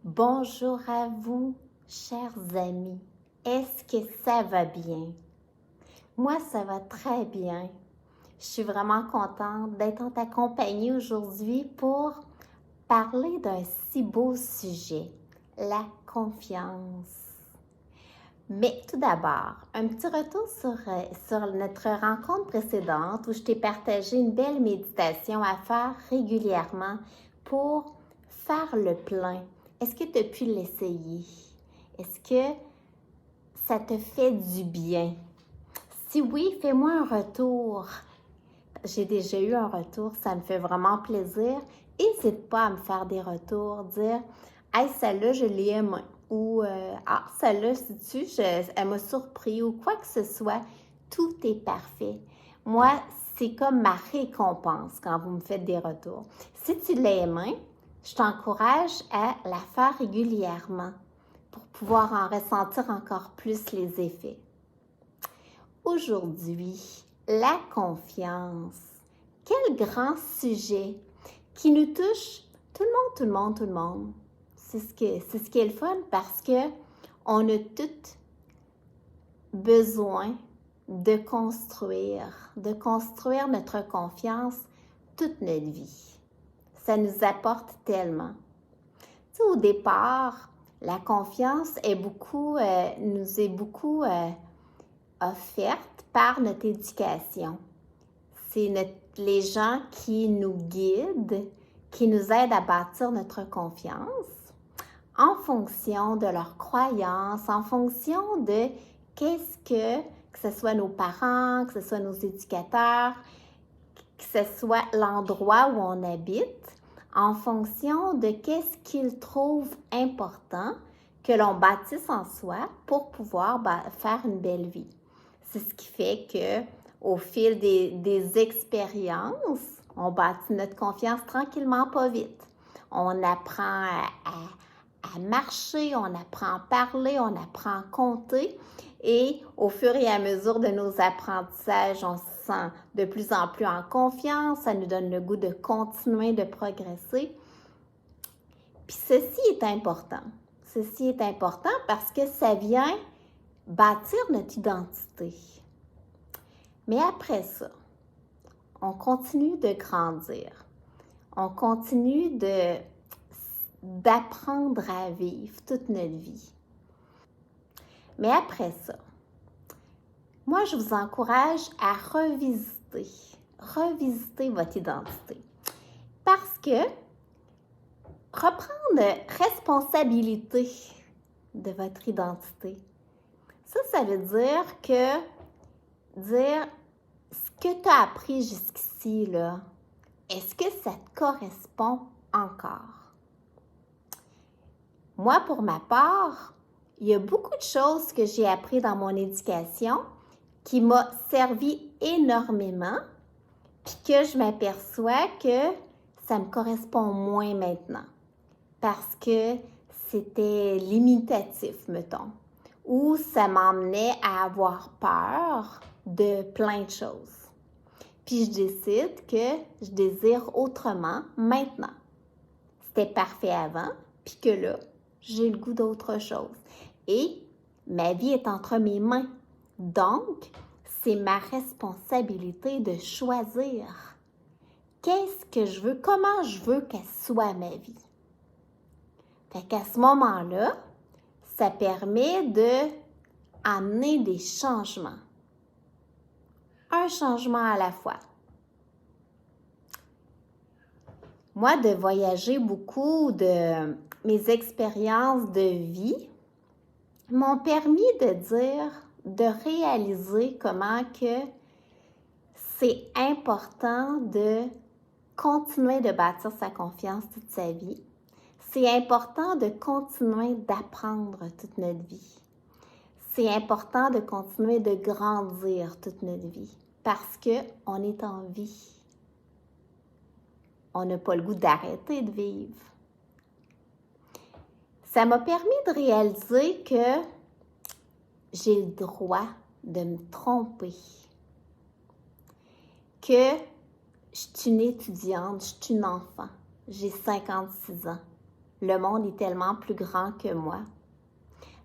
Bonjour à vous, chers amis. Est-ce que ça va bien? Moi, ça va très bien. Je suis vraiment contente d'être en ta compagnie aujourd'hui pour parler d'un si beau sujet, la confiance. Mais tout d'abord, un petit retour sur notre rencontre précédente où je t'ai partagé une belle méditation à faire régulièrement pour faire le plein. Est-ce que tu as pu l'essayer? Est-ce que ça te fait du bien? Si oui, fais-moi un retour. J'ai déjà eu un retour, ça me fait vraiment plaisir. N'hésite pas à me faire des retours, dire « Hey, celle-là, je l'ai aimée » ou « Ah, celle-là, sais-tu, elle m'a surpris » ou quoi que ce soit. Tout est parfait. Moi, c'est comme ma récompense quand vous me faites des retours. Si tu l'as aimée, je t'encourage à la faire régulièrement pour pouvoir en ressentir encore plus les effets. Aujourd'hui, la confiance. Quel grand sujet qui nous touche tout le monde. C'est ce qui est le fun parce que on a tous besoin de construire notre confiance toute notre vie. Ça nous apporte tellement. Tu sais, au départ, la confiance nous est beaucoup offerte par notre éducation. C'est les gens qui nous guident, qui nous aident à bâtir notre confiance en fonction de leurs croyances, en fonction de que ce soit nos parents, que ce soit nos éducateurs, que ce soit l'endroit où on habite, en fonction de qu'est-ce qu'ils trouvent important que l'on bâtisse en soi pour pouvoir faire une belle vie. C'est ce qui fait que au fil des expériences, on bâtit notre confiance tranquillement, pas vite. On apprend à marcher, on apprend à parler, on apprend à compter. Et au fur et à mesure de nos apprentissages, on se sent de plus en plus en confiance. Ça nous donne le goût de continuer de progresser. Puis ceci est important. Ceci est important parce que ça vient bâtir notre identité. Mais après ça, on continue de grandir. On continue d'apprendre à vivre toute notre vie. Mais après ça, moi, je vous encourage à revisiter votre identité. Parce que reprendre responsabilité de votre identité, ça veut dire ce que tu as appris jusqu'ici, là, est-ce que ça te correspond encore? Moi, pour ma part, il y a beaucoup de choses que j'ai appris dans mon éducation qui m'a servi énormément, puis que je m'aperçois que ça me correspond moins maintenant parce que c'était limitatif, mettons, ou ça m'emmenait à avoir peur de plein de choses. Puis je décide que je désire autrement maintenant. C'était parfait avant, puis que là, j'ai le goût d'autre chose. Et ma vie est entre mes mains. Donc, c'est ma responsabilité de choisir qu'est-ce que je veux, comment je veux qu'elle soit ma vie. Fait qu'à ce moment-là, ça permet d'amener des changements. Un changement à la fois. Moi, de voyager beaucoup, de mes expériences de vie m'ont permis de réaliser comment que c'est important de continuer de bâtir sa confiance toute sa vie. C'est important de continuer d'apprendre toute notre vie. C'est important de continuer de grandir toute notre vie parce qu'on est en vie. On n'a pas le goût d'arrêter de vivre. Ça m'a permis de réaliser que j'ai le droit de me tromper. Que je suis une étudiante, je suis une enfant. J'ai 56 ans. Le monde est tellement plus grand que moi.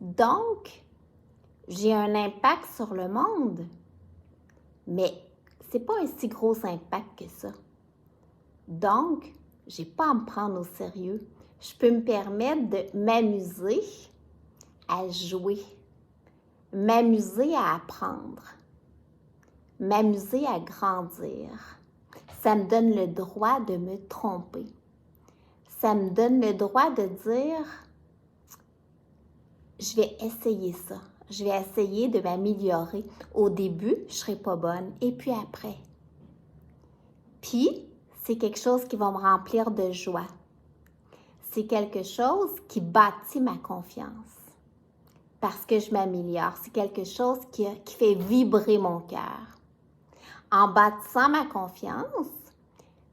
Donc, j'ai un impact sur le monde, mais c'est pas un si gros impact que ça. Donc, j'ai pas à me prendre au sérieux. Je peux me permettre de m'amuser à jouer, m'amuser à apprendre, m'amuser à grandir. Ça me donne le droit de me tromper. Ça me donne le droit de dire, je vais essayer ça. Je vais essayer de m'améliorer. Au début, je ne serai pas bonne. Et puis après. Puis, c'est quelque chose qui va me remplir de joie. C'est quelque chose qui bâtit ma confiance. Parce que je m'améliore. C'est quelque chose qui fait vibrer mon cœur. En bâtissant ma confiance,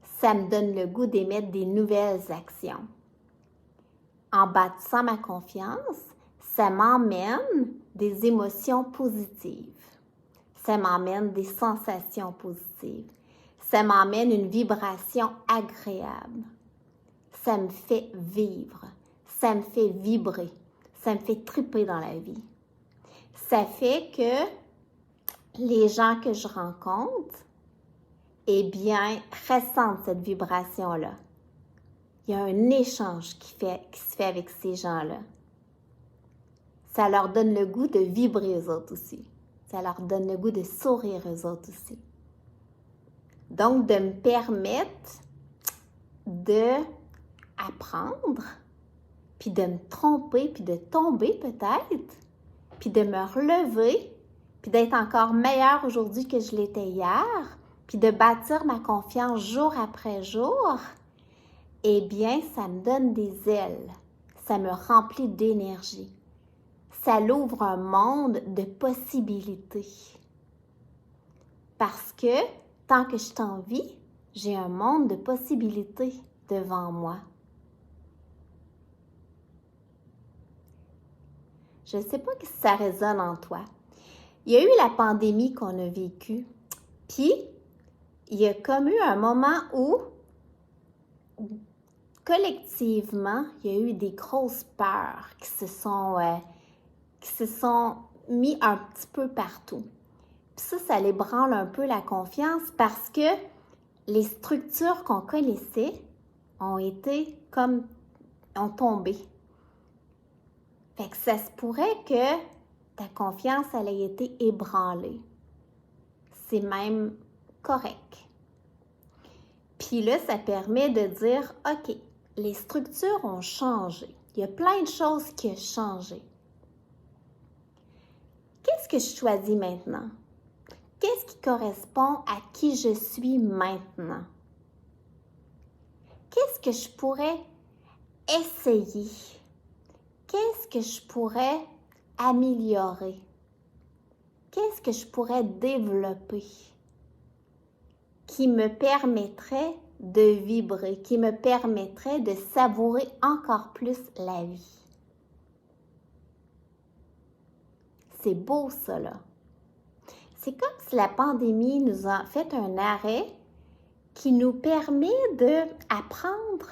ça me donne le goût d'émettre des nouvelles actions. En bâtissant ma confiance, ça m'emmène des émotions positives. Ça m'emmène des sensations positives. Ça m'emmène une vibration agréable. Ça me fait vivre. Ça me fait vibrer. Ça me fait triper dans la vie. Ça fait que les gens que je rencontre, eh bien, ressentent cette vibration-là. Il y a un échange qui se fait avec ces gens-là. Ça leur donne le goût de vibrer eux autres aussi. Ça leur donne le goût de sourire eux autres aussi. Donc, de me permettre d'apprendre, puis de me tromper, puis de tomber peut-être, puis de me relever, puis d'être encore meilleure aujourd'hui que je l'étais hier, puis de bâtir ma confiance jour après jour, eh bien, ça me donne des ailes. Ça me remplit d'énergie. Ça l'ouvre un monde de possibilités. Parce que tant que je t'en vis, j'ai un monde de possibilités devant moi. Je ne sais pas si ça résonne en toi. Il y a eu la pandémie qu'on a vécue, puis il y a comme eu un moment où, collectivement, il y a eu des grosses peurs qui se sont mis un petit peu partout. Puis ça l'ébranle un peu la confiance parce que les structures qu'on connaissait ont tombé. Fait que ça se pourrait que ta confiance, elle ait été ébranlée. C'est même correct. Puis là, ça permet de dire, OK, les structures ont changé. Il y a plein de choses qui ont changé. Qu'est-ce que je choisis maintenant? Qu'est-ce qui correspond à qui je suis maintenant? Qu'est-ce que je pourrais essayer? Qu'est-ce que je pourrais améliorer? Qu'est-ce que je pourrais développer qui me permettrait de vibrer, qui me permettrait de savourer encore plus la vie? C'est beau ça, là. C'est comme si la pandémie nous a fait un arrêt qui nous permet d'apprendre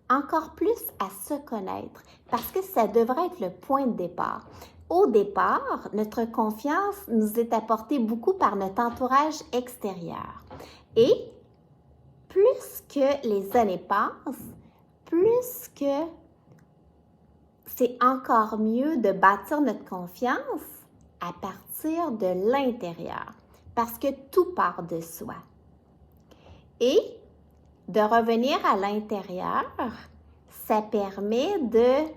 encore plus à se connaître, parce que ça devrait être le point de départ. Au départ, notre confiance nous est apportée beaucoup par notre entourage extérieur. Et plus que les années passent, plus que c'est encore mieux de bâtir notre confiance à partir de l'intérieur, parce que tout part de soi. Et de revenir à l'intérieur, ça permet de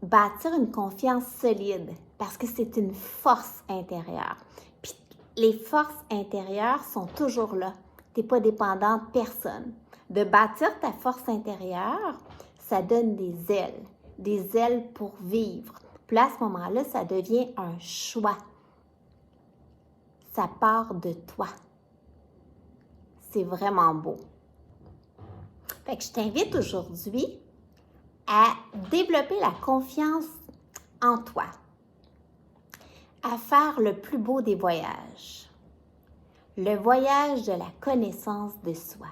bâtir une confiance solide, parce que c'est une force intérieure. Puis les forces intérieures sont toujours là. Tu n'es pas dépendant de personne. De bâtir ta force intérieure, ça donne des ailes pour vivre. Puis là, à ce moment-là, ça devient un choix. Ça part de toi. C'est vraiment beau. Fait que je t'invite aujourd'hui à développer la confiance en toi, à faire le plus beau des voyages, le voyage de la connaissance de soi.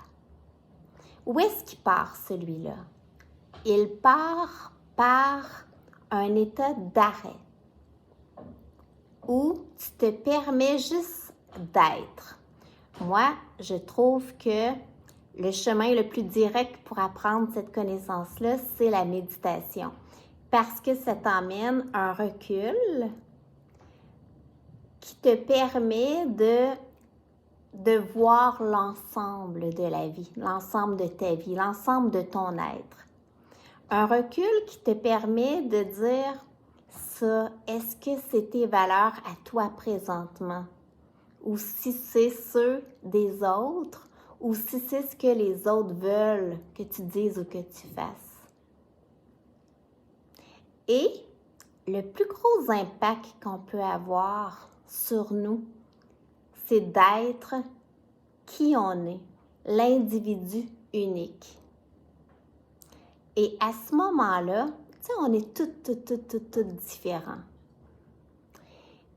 Où est-ce qu'il part celui-là? il part par un état d'arrêt où tu te permets juste d'être. Moi, je trouve que le chemin le plus direct pour apprendre cette connaissance-là, c'est la méditation. Parce que ça t'emmène un recul qui te permet de voir l'ensemble de la vie, l'ensemble de ta vie, l'ensemble de ton être. Un recul qui te permet de dire ça, est-ce que c'est tes valeurs à toi présentement? Ou si c'est ceux des autres, ou si c'est ce que les autres veulent que tu dises ou que tu fasses. Et le plus gros impact qu'on peut avoir sur nous, c'est d'être qui on est, l'individu unique. Et à ce moment-là, tu sais, on est toutes différents.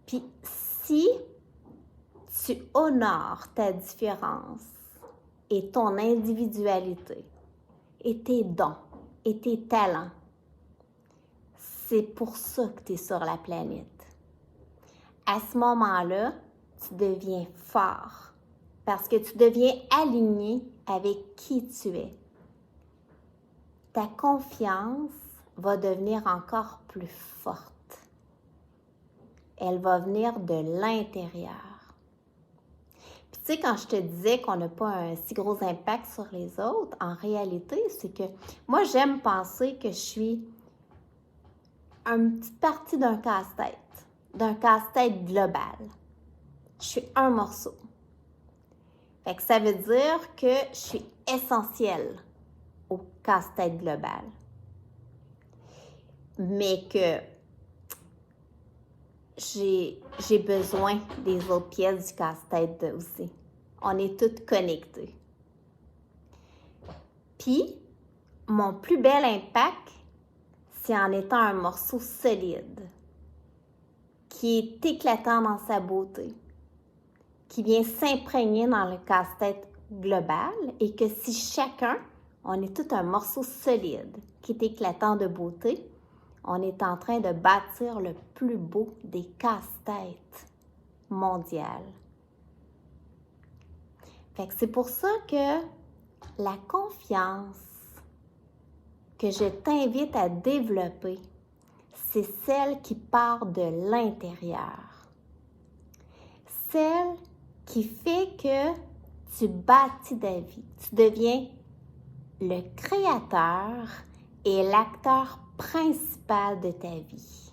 Puis si tu honores ta différence et ton individualité et tes dons et tes talents, c'est pour ça que tu es sur la planète. À ce moment-là, tu deviens fort parce que tu deviens aligné avec qui tu es. Ta confiance va devenir encore plus forte. Elle va venir de l'intérieur. Puis tu sais, quand je te disais qu'on n'a pas un si gros impact sur les autres, en réalité, c'est que moi, j'aime penser que je suis une petite partie d'un casse-tête global. Je suis un morceau. Fait que ça veut dire que je suis essentielle au casse-tête global. Mais que j'ai besoin des autres pièces du casse-tête aussi. On est toutes connectées. Puis, mon plus bel impact, c'est en étant un morceau solide, qui est éclatant dans sa beauté, qui vient s'imprégner dans le casse-tête global et que si chacun, on est tout un morceau solide qui est éclatant de beauté, on est en train de bâtir le plus beau des casse-têtes mondiales. Fait que c'est pour ça que la confiance que je t'invite à développer, c'est celle qui part de l'intérieur. Celle qui fait que tu bâtis ta vie. Tu deviens le créateur et l'acteur principal de ta vie.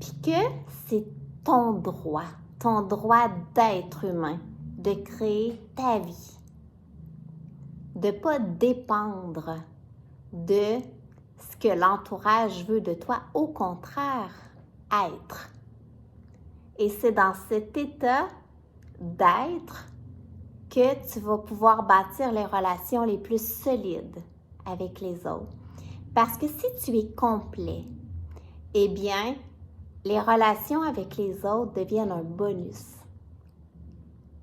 Puis que c'est ton droit d'être humain, de créer ta vie. De ne pas dépendre de ce que l'entourage veut de toi, au contraire, être. Et c'est dans cet état d'être que tu vas pouvoir bâtir les relations les plus solides avec les autres. Parce que si tu es complet, eh bien, les relations avec les autres deviennent un bonus.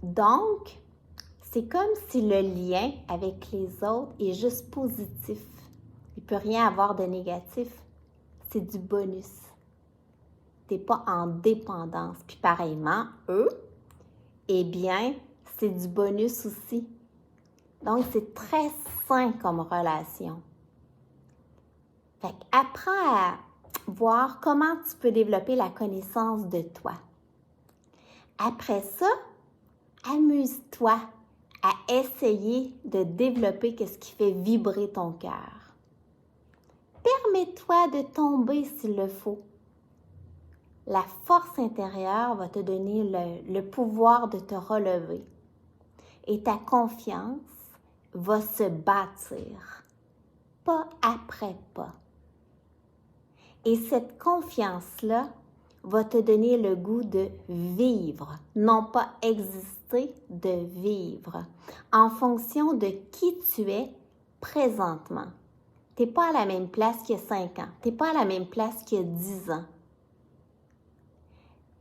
Donc, c'est comme si le lien avec les autres est juste positif. Il ne peut rien avoir de négatif. C'est du bonus. Tu n'es pas en dépendance. Puis pareillement, eux, eh bien, c'est du bonus aussi. Donc, c'est très sain comme relation. Fait qu'apprends à voir comment tu peux développer la connaissance de toi. Après ça, amuse-toi à essayer de développer ce qui fait vibrer ton cœur. Permets-toi de tomber s'il le faut. La force intérieure va te donner le pouvoir de te relever. Et ta confiance va se bâtir, pas après pas. Et cette confiance-là va te donner le goût de vivre, non pas exister, de vivre, en fonction de qui tu es présentement. Tu n'es pas à la même place qu'il y a 5 ans, tu n'es pas à la même place qu'il y a 10 ans.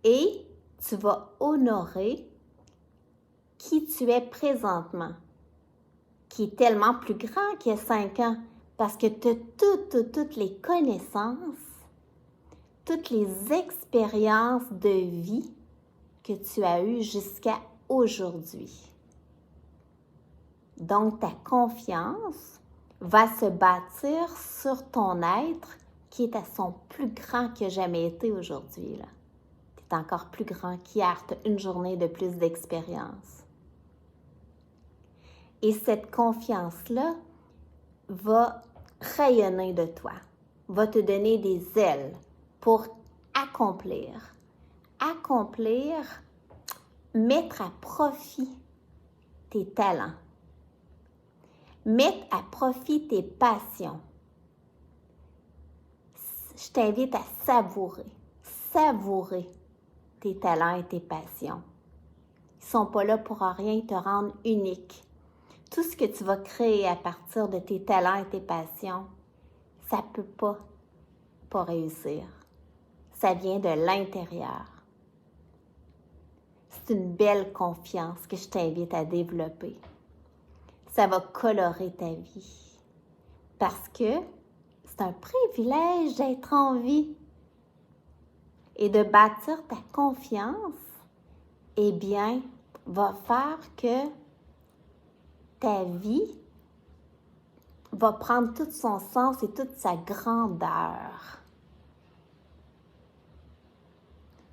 Et tu vas honorer qui tu es présentement, qui est tellement plus grand qu'il y a 5 ans, Parce que tu as toutes les connaissances, toutes les expériences de vie que tu as eues jusqu'à aujourd'hui. Donc, ta confiance va se bâtir sur ton être qui est à son plus grand qu'il n'a jamais été aujourd'hui. Tu es encore plus grand qu'hier, tu as une journée de plus d'expérience. Et cette confiance-là va rayonner de toi, va te donner des ailes pour accomplir, mettre à profit tes talents, mettre à profit tes passions. Je t'invite à savourer tes talents et tes passions. Ils ne sont pas là pour rien te rendre unique. Tout ce que tu vas créer à partir de tes talents et tes passions, ça ne peut pas réussir. Ça vient de l'intérieur. C'est une belle confiance que je t'invite à développer. Ça va colorer ta vie. Parce que c'est un privilège d'être en vie. Et de bâtir ta confiance, eh bien, va faire que ta vie va prendre tout son sens et toute sa grandeur.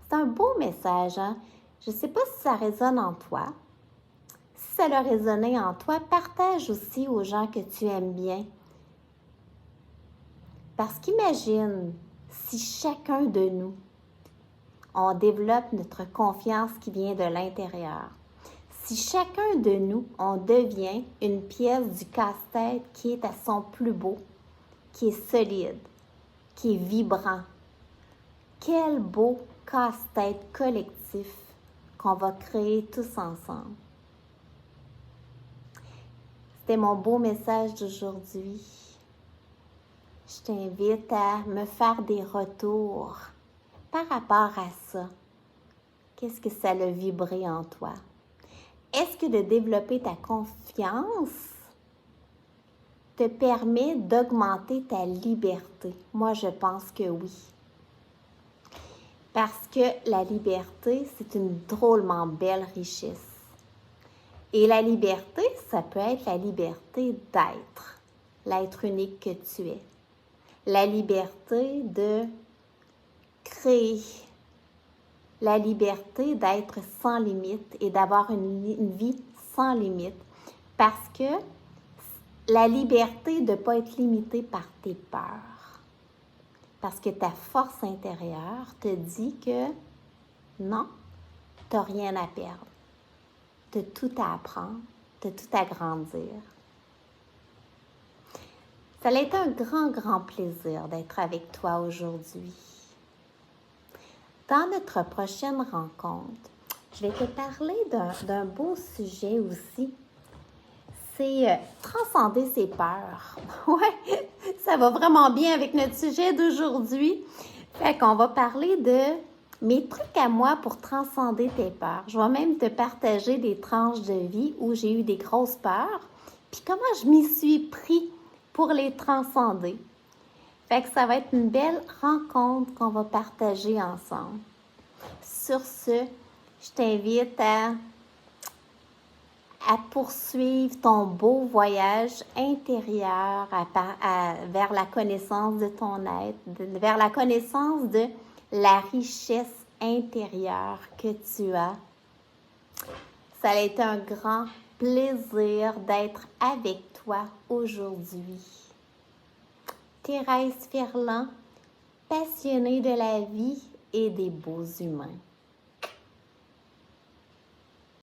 C'est un beau message, hein? Je ne sais pas si ça résonne en toi. Si ça a résonné en toi, partage aussi aux gens que tu aimes bien. Parce qu'imagine si chacun de nous, on développe notre confiance qui vient de l'intérieur. Si chacun de nous, on devient une pièce du casse-tête qui est à son plus beau, qui est solide, qui est vibrant. Quel beau casse-tête collectif qu'on va créer tous ensemble. C'était mon beau message d'aujourd'hui. Je t'invite à me faire des retours par rapport à ça. Qu'est-ce que ça a vibré en toi? Est-ce que de développer ta confiance te permet d'augmenter ta liberté? Moi, je pense que oui. Parce que la liberté, c'est une drôlement belle richesse. Et la liberté, ça peut être la liberté d'être, l'être unique que tu es. La liberté de créer, la liberté d'être sans limite et d'avoir une vie sans limite. Parce que la liberté de ne pas être limitée par tes peurs. Parce que ta force intérieure te dit que non, tu n'as rien à perdre. Tu as tout à apprendre, tu as tout à grandir. Ça a été un grand plaisir d'être avec toi aujourd'hui. Dans notre prochaine rencontre, je vais te parler d'un beau sujet aussi. C'est transcender ses peurs. Ouais, ça va vraiment bien avec notre sujet d'aujourd'hui. Fait qu'on va parler de mes trucs à moi pour transcender tes peurs. Je vais même te partager des tranches de vie où j'ai eu des grosses peurs, puis comment je m'y suis pris pour les transcender. Fait que ça va être une belle rencontre qu'on va partager ensemble. Sur ce, je t'invite à poursuivre ton beau voyage intérieur vers la connaissance de ton être, vers la connaissance de la richesse intérieure que tu as. Ça a été un grand plaisir d'être avec toi aujourd'hui. Thérèse Ferland, passionnée de la vie et des beaux humains.